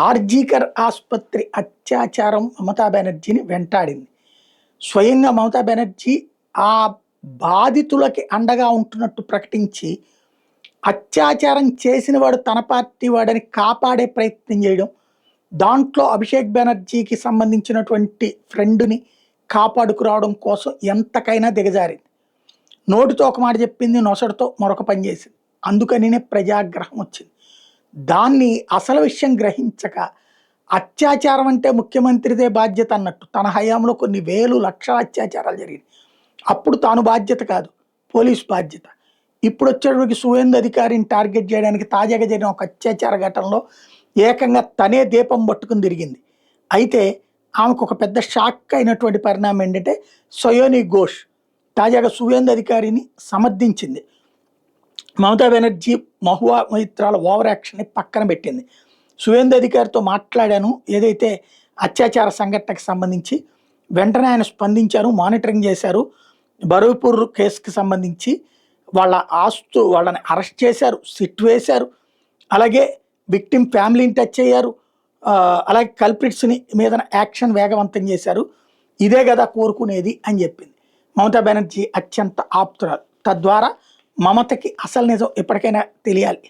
ఆర్జీకర్ ఆసుపత్రి అత్యాచారం మమతా బెనర్జీని వెంటాడింది. స్వయంగా మమతా బెనర్జీ ఆ బాధితులకి అండగా ఉంటున్నట్టు ప్రకటించి, అత్యాచారం చేసిన వాడు తన పార్టీ వాడని కాపాడే ప్రయత్నం చేయడం, దాంట్లో అభిషేక్ బెనర్జీకి సంబంధించినటువంటి ఫ్రెండ్‌ని కాపాడుకురావడం కోసం ఎంతకైనా దిగజారింది. నోటితో ఒక మాట చెప్పింది, నొసటితో మరొక పని చేసింది. అందుకనినే ప్రజాగ్రహం వచ్చింది. దాన్ని అసలు విషయం గ్రహించక, అత్యాచారం అంటే ముఖ్యమంత్రిదే బాధ్యత అన్నట్టు, తన హయాంలో కొన్ని వేలు లక్షల అత్యాచారాలు జరిగినాయి. అప్పుడు తాను బాధ్యత కాదు, పోలీసు బాధ్యత. ఇప్పుడు వచ్చేటప్పటికి సువేందు అధికారిని టార్గెట్ చేయడానికి తాజాగా జరిగిన ఒక అత్యాచార ఘటనలో ఏకంగా తనే దీపం పట్టుకుని తిరిగింది. అయితే ఆమెకు ఒక పెద్ద షాక్ అయినటువంటి పరిణామం ఏంటంటే, సయోని ఘోష్ తాజాగా సువేందు అధికారిని సమర్థించింది. మమతా బెనర్జీ మహువా మొయిత్రాల ఓవర్ యాక్షన్ని పక్కన పెట్టింది. సువేందు అధికారితో మాట్లాడాను, ఏదైతే అత్యాచార సంఘటనకు సంబంధించి వెంటనే ఆయన స్పందించారు, మానిటరింగ్ చేశారు. బరూపూర్ కేసుకి సంబంధించి వాళ్ళని అరెస్ట్ చేశారు, సిట్ వేశారు. అలాగే విక్టిమ్ ఫ్యామిలీని టచ్ అయ్యారు. అలాగే కల్ప్రిట్స్ని మీద యాక్షన్ వేగవంతం చేశారు. ఇదే కదా కోరుకునేది అని చెప్పింది. మమతా బెనర్జీ అత్యంత ఆప్తురాలు. తద్వారా మమతకి అసలు నిజం ఎప్పటికైనా తెలియాలి.